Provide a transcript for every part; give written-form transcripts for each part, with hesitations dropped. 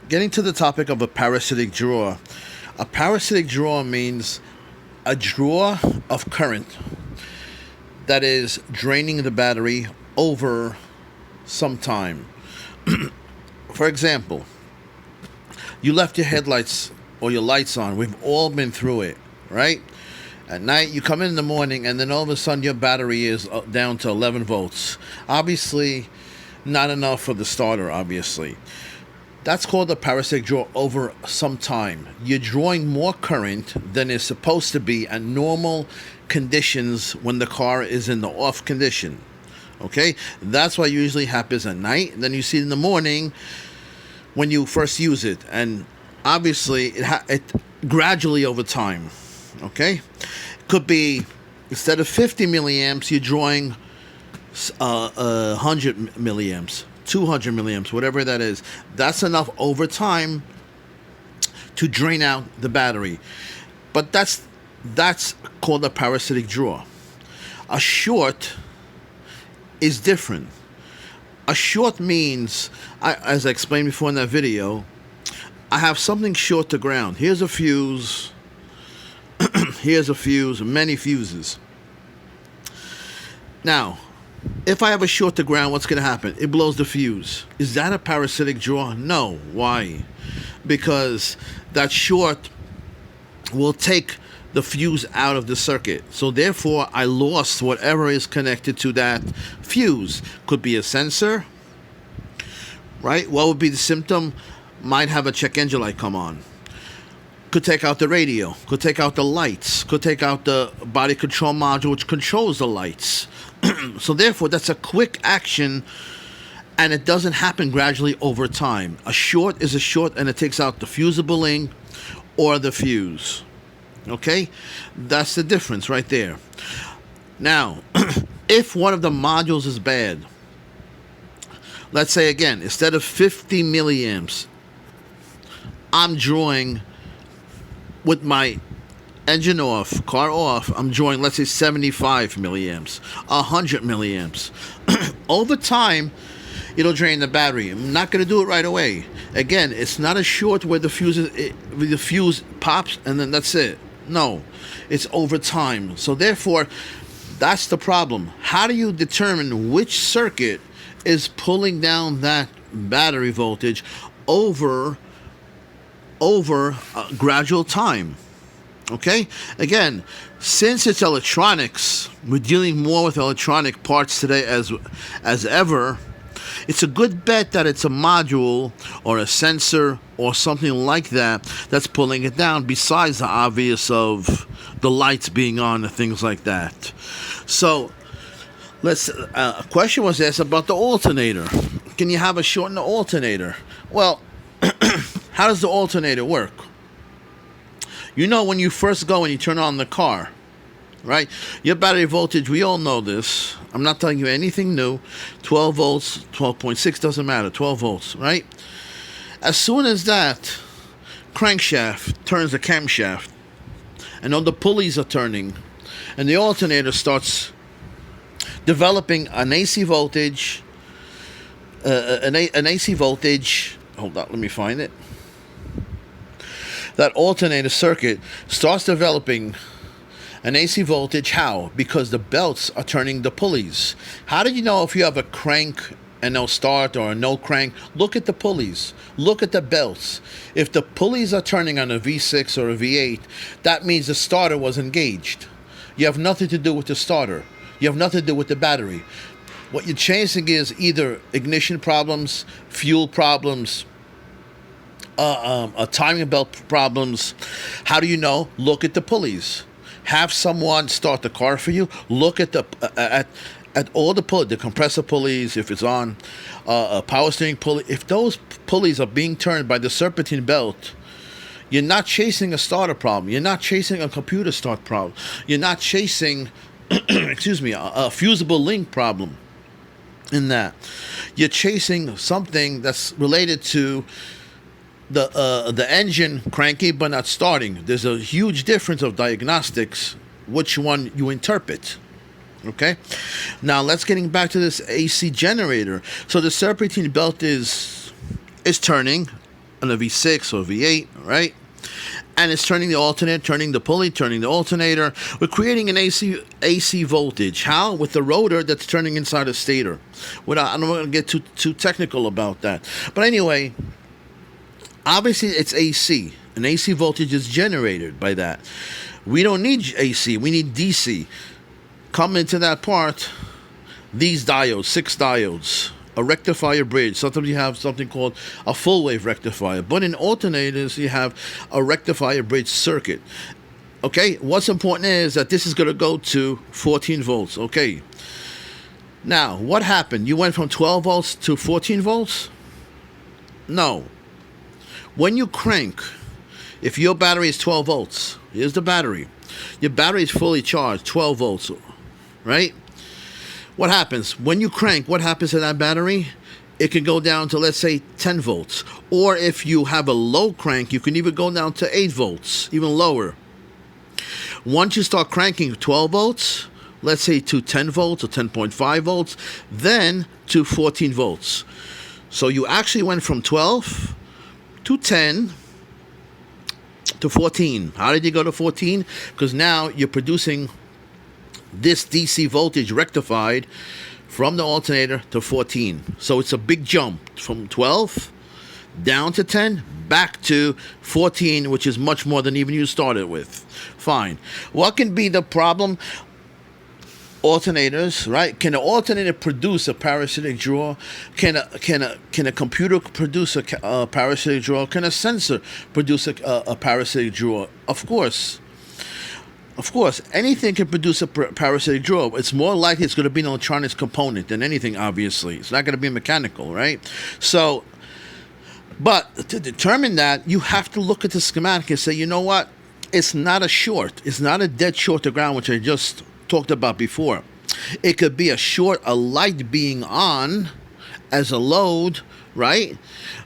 getting to the topic of a parasitic draw. A parasitic draw means a draw of current that is draining the battery over some time. For example, you left your headlights or your lights on. We've all been through it, right? At night, you come in the morning, and then all of a sudden your battery is down to 11 volts. Obviously, not enough for the starter, obviously. That's called a parasitic draw over some time. You're drawing more current than is supposed to be at normal conditions when the car is in the off condition. Okay? That's what usually happens at night. Then you see it in the morning when you first use it. And obviously, it gradually over time. Okay? Could be, instead of 50 milliamps, you're drawing 100 milliamps, 200 milliamps, whatever that is. That's enough over time to drain out the battery. But that's called a parasitic draw. A short is different. A short means, as I explained before in that video, I have something short to ground. Here's a fuse. Here's a fuse, many fuses. Now, if I have a short to ground, what's going to happen? It blows the fuse. Is that a parasitic draw? No. Why? Because that short will take the fuse out of the circuit. So therefore, I lost whatever is connected to that fuse. Could be a sensor, right? What would be the symptom? Might have a check engine light come on. Could take out the radio, could take out the lights, could take out the body control module which controls the lights. So therefore, that's a quick action, and it doesn't happen gradually over time. A short is a short, and it takes out the fusible link or the fuse. Okay? That's the difference right there. Now, if one of the modules is bad, let's say again, instead of 50 milliamps, I'm drawing with my engine off, car off, I'm drawing, let's say, 75 milliamps, 100 milliamps. Over time, it'll drain the battery. I'm not going to do it right away. Again, it's not a short where the fuse pops and then that's it. No, it's over time. So therefore, that's the problem. How do you determine which circuit is pulling down that battery voltage over gradual time? Okay? Again, since it's electronics, we're dealing more with electronic parts today as ever. It's a good bet that it's a module or a sensor or something like that that's pulling it down, besides the obvious of the lights being on and things like that. So, a question was asked about the alternator. Can you have a short in the alternator? Well, how does the alternator work? You know, when you first go and you turn on the car, right? Your battery voltage, we all know this. I'm not telling you anything new. 12 volts, 12.6, doesn't matter. 12 volts, right? As soon as that crankshaft turns the camshaft, and all the pulleys are turning, and the alternator starts developing an AC voltage, an AC voltage. Hold on, let me find it. That alternator circuit starts developing an AC voltage. How? Because the belts are turning the pulleys. How do you know if you have a crank and no start or a no crank? Look at the pulleys. Look at the belts. If the pulleys are turning on a V6 or a V8, that means the starter was engaged. You have nothing to do with the starter. You have nothing to do with the battery. What you're chasing is either ignition problems, fuel problems, timing belt problems. How do you know? Look at the pulleys. Have someone start the car for you. Look at the at all the pulleys, the compressor pulleys, if it's on, a power steering pulley. If those pulleys are being turned by the serpentine belt, you're not chasing a starter problem. You're not chasing a computer start problem. You're not chasing, a fusible link problem. In that, you're chasing something that's related to the engine cranky but not starting. There's a huge difference of diagnostics, which one you interpret. Okay, now let's getting back to this AC generator. So the serpentine belt is turning, on a V6 or V8, right? And it's turning the alternator, turning the pulley, turning the alternator. We're creating an AC voltage. How? With the rotor that's turning inside a stator. I'm not going to get too technical about that. But anyway, obviously it's AC. An AC voltage is generated by that. We don't need AC. We need DC. Come into that part, these diodes, 6 diodes. A rectifier bridge. Sometimes you have something called a full wave rectifier. But in alternators, you have a rectifier bridge circuit. Okay, what's important is that this is going to go to 14 volts. Okay. Now, what happened? You went from 12 volts to 14 volts? No. When you crank, if your battery is 12 volts, here's the battery. Your battery is fully charged, 12 volts, right? What happens? When you crank, what happens to that battery? It can go down to, let's say, 10 volts. Or if you have a low crank, you can even go down to 8 volts, even lower. Once you start cranking 12 volts, let's say to 10 volts or 10.5 volts, then to 14 volts. So you actually went from 12 to 10 to 14. How did you go to 14? Because now you're producing this DC voltage rectified from the alternator to 14. So it's a big jump from 12 down to 10 back to 14, which is much more than even you started with. Fine. What can be the problem? Alternators, right? Can an alternator produce a parasitic draw? Can a computer produce a parasitic draw? Can a sensor produce a parasitic draw? Of course. Of course, anything can produce a parasitic draw. It's more likely it's going to be an electronics component than anything, obviously. It's not going to be mechanical, right? So, but to determine that, you have to look at the schematic and say, you know what? It's not a short. It's not a dead short to ground, which I just talked about before. It could be a short, a light being on as a load, right?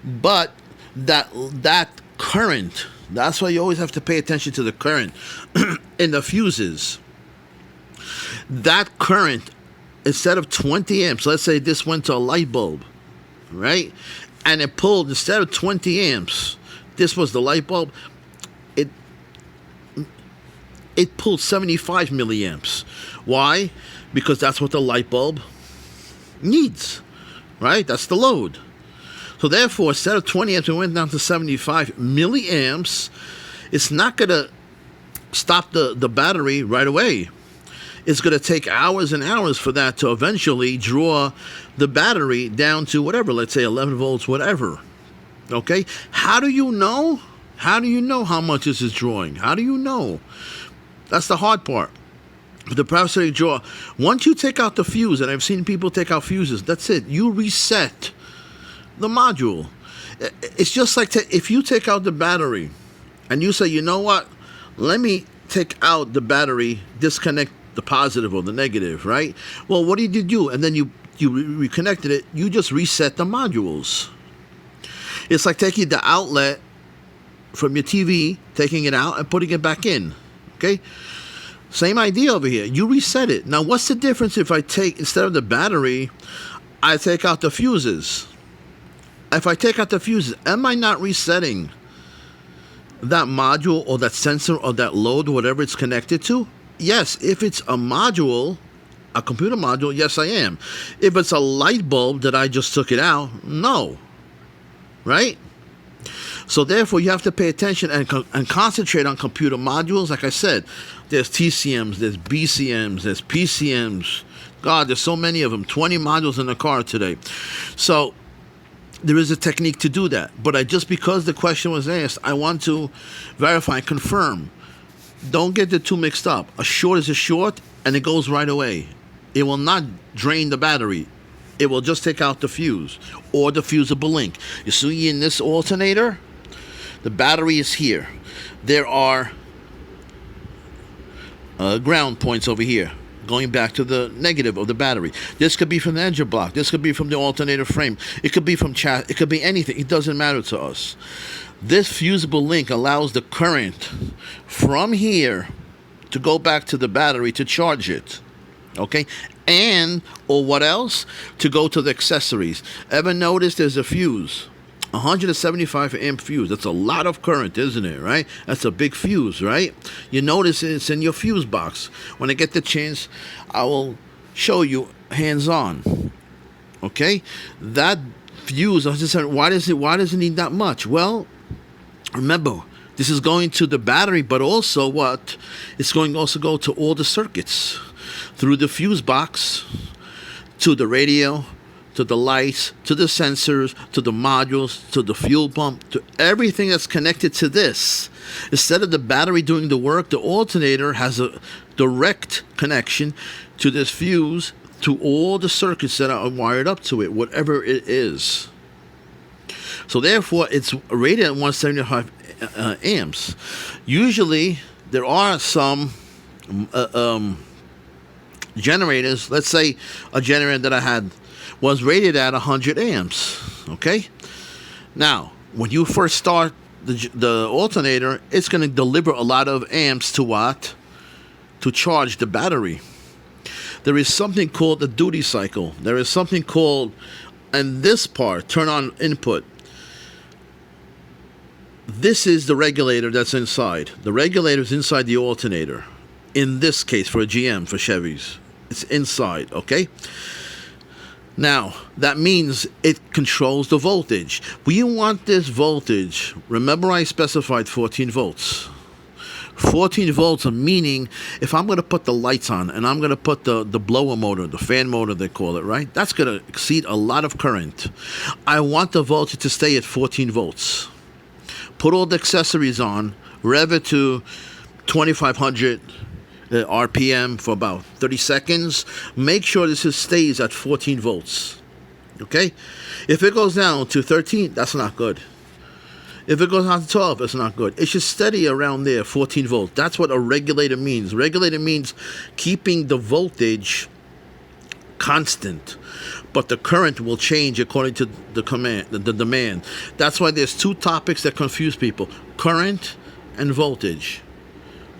But that current, that's why you always have to pay attention to the current in the fuses. That current, instead of 20 amps, let's say this went to a light bulb, right? And it pulled, instead of 20 amps, this was the light bulb, it pulled 75 milliamps. Why? Because that's what the light bulb needs, right? That's the load. So therefore, instead of 20 amps, it went down to 75 milliamps. It's not going to stop the battery right away. It's going to take hours and hours for that to eventually draw the battery down to whatever, let's say 11 volts, whatever. Okay? How do you know? How do you know how much this is drawing? How do you know? That's the hard part. The parasitic draw. Once you take out the fuse, and I've seen people take out fuses, that's it. You reset the module. It's just like if you take out the battery and you say, you know what, let me take out the battery, disconnect the positive or the negative, right? Well, what did you do? And then you reconnected it. You just reset the modules. It's like taking the outlet from your TV, taking it out and putting it back in. Okay? Same idea over here. You reset it. Now, what's the difference if I take, instead of the battery, I take out the fuses? If I take out the fuses, am I not resetting that module or that sensor or that load, whatever it's connected to? Yes, if it's a module, a computer module, yes, I am. If it's a light bulb that I just took it out, no. Right? So therefore, you have to pay attention and concentrate on computer modules. Like I said, there's TCMs, there's BCMs, there's PCMs. God, there's so many of them. 20 modules in the car today. So there is a technique to do that. But just because the question was asked, I want to verify and confirm. Don't get the two mixed up. A short is a short, and it goes right away. It will not drain the battery. It will just take out the fuse or the fusible link. You see in this alternator, the battery is here. There are ground points over here, going back to the negative of the battery. This could be from the edge block. This could be from the alternator frame. It could be from it could be anything. It doesn't matter to us. This fusible link allows the current from here to go back to the battery to charge it. Okay? And, or what else? To go to the accessories. Ever notice there's a fuse 175 amp fuse. That's a lot of current, isn't it, right? That's a big fuse, right? You notice it's in your fuse box. When I get the chance, I will show you hands-on. Okay? That fuse, why does it need that much? Well, remember, this is going to the battery, but also what? It's going to also go to all the circuits. Through the fuse box, to the radio, to the lights, to the sensors, to the modules, to the fuel pump, to everything that's connected to this. Instead of the battery doing the work, the alternator has a direct connection to this fuse, to all the circuits that are wired up to it, whatever it is. So therefore, it's rated at 175 amps. Usually, there are some generators. Let's say a generator that I had was rated at 100 amps. Okay? Now, when you first start the alternator, it's going to deliver a lot of amps to what? To charge the battery. There is something called the duty cycle. There is something called, and this part, turn on input. This is the regulator that's inside. The regulator is inside the alternator. In this case, for a GM, for Chevys, it's inside, okay? Now, that means it controls the voltage. We want this voltage. Remember, I specified 14 volts. 14 volts, meaning if I'm going to put the lights on and I'm going to put the blower motor, the fan motor they call it, right? That's going to exceed a lot of current. I want the voltage to stay at 14 volts. Put all the accessories on, rev it to 2500 RPM for about 30 seconds. Make sure this stays at 14 volts. Okay? If it goes down to 13, that's not good. If it goes down to 12, it's not good. It should steady around there, 14 volts. That's what a regulator means. Regulator means keeping the voltage constant, but the current will change according to the demand. That's why there's two topics that confuse people: current and voltage.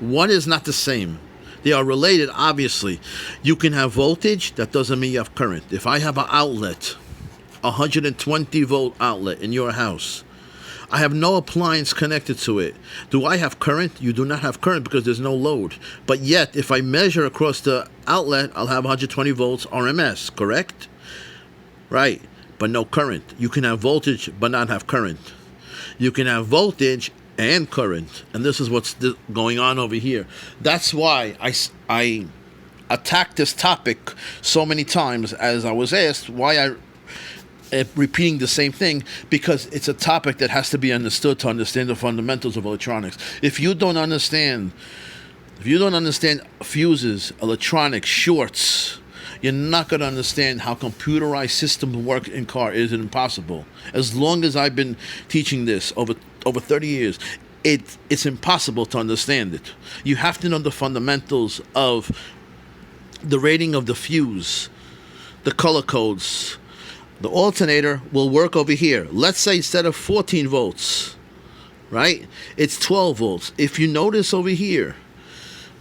One is not the same. They are related, obviously. You can have voltage, that doesn't mean you have current. If I have an outlet, 120 volt outlet in your house, I have no appliance connected to it. Do I have current? You do not have current because there's no load. But yet, if I measure across the outlet, I'll have 120 volts RMS, correct? Right, but no current. You can have voltage but not have current. You can have voltage and current. And this is what's going on over here. That's why I attacked this topic so many times, as I was asked why I repeating the same thing, because it's a topic that has to be understood to understand the fundamentals of electronics. If you don't understand fuses, electronics, shorts, you're not going to understand how computerized systems work in car. It is impossible. As long as I've been teaching this over 30 years, it's impossible to understand it. You have to know the fundamentals of the rating of the fuse, the color codes. The alternator will work over here. Let's say instead of 14 volts, right, it's 12 volts. If you notice over here,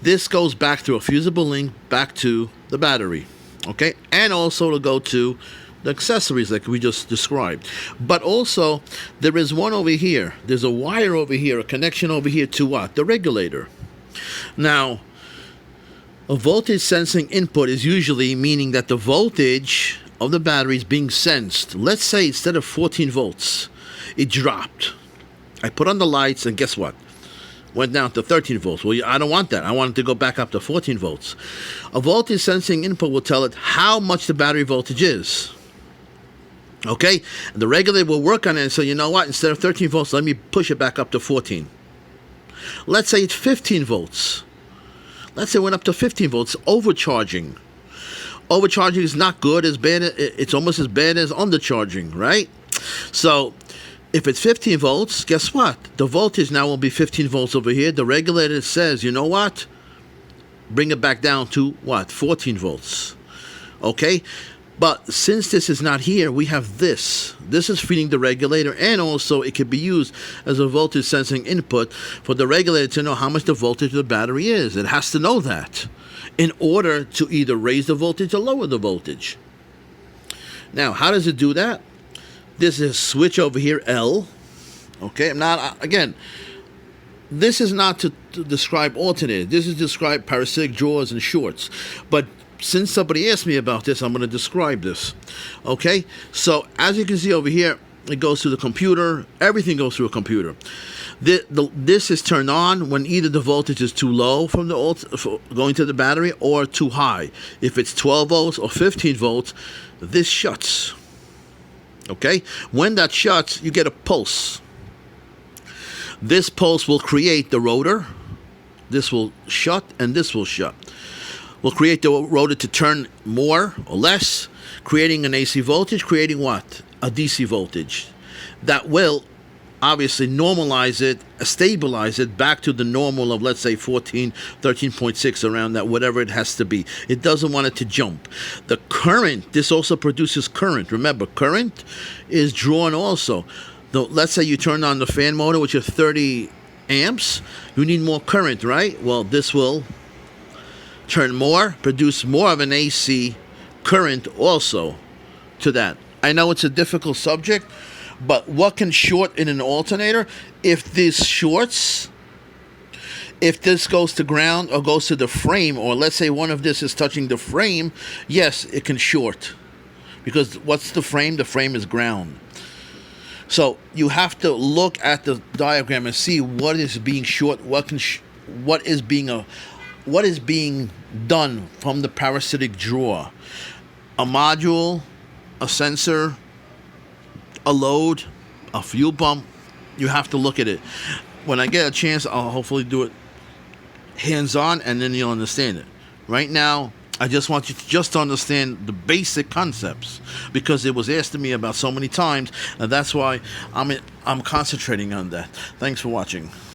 this goes back through a fusible link back to the battery, okay? And also to go to the accessories like we just described. But also, there is one over here. There's a wire over here, a connection over here to what? The regulator. Now, a voltage sensing input is usually meaning that the voltage of the battery is being sensed. Let's say instead of 14 volts, it dropped. I put on the lights and guess what? Went down to 13 volts. Well, I don't want that. I want it to go back up to 14 volts. A voltage sensing input will tell it how much the battery voltage is. Okay? And the regulator will work on it and say, you know what? Instead of 13 volts, let me push it back up to 14. Let's say it's 15 volts. Let's say it went up to 15 volts, overcharging. Overcharging is not good, as bad. It's almost as bad as undercharging, right? So if it's 15 volts, guess what? The voltage now will be 15 volts over here. The regulator says, you know what? Bring it back down to what? 14 volts. Okay? But since this is not here, we have this. This is feeding the regulator, and also it can be used as a voltage sensing input for the regulator to know how much the voltage of the battery is. It has to know that in order to either raise the voltage or lower the voltage. Now, how does it do that? This is switch over here, L. Okay, I'm not, again, this is not to describe alternator. This is to describe parasitic draws and shorts. But since somebody asked me about this, I'm going to describe this. Okay, so as you can see over here, it goes through the computer. Everything goes through a computer. This is turned on when either the voltage is too low from the going to the battery or too high. If it's 12 volts or 15 volts, this shuts. Okay, when that shuts, you get a pulse. This pulse will create the rotor. This will shut and this will shut. Will create the rotor to turn more or less, creating an AC voltage, creating what? A DC voltage. That will obviously normalize it, stabilize it back to the normal of, let's say, 14, 13.6, around that, whatever it has to be. It doesn't want it to jump. The current, this also produces current. Remember, current is drawn also. Let's say you turn on the fan motor, which is 30 amps. You need more current, right? Well, this will turn more, produce more of an AC current also to that. I know it's a difficult subject, but what can short in an alternator? If this shorts, if this goes to ground or goes to the frame, or let's say one of this is touching the frame, yes, it can short. Because what's the frame? The frame is ground. So you have to look at the diagram and see what is being short, what is being done from the parasitic draw. A module, a sensor, a load, a fuel pump. You have to look at it. When I get a chance, I'll hopefully do it hands-on, and then you'll understand it. Right now, I just want you to just understand the basic concepts, because it was asked to me about so many times, and that's why I'm concentrating on that. Thanks for watching.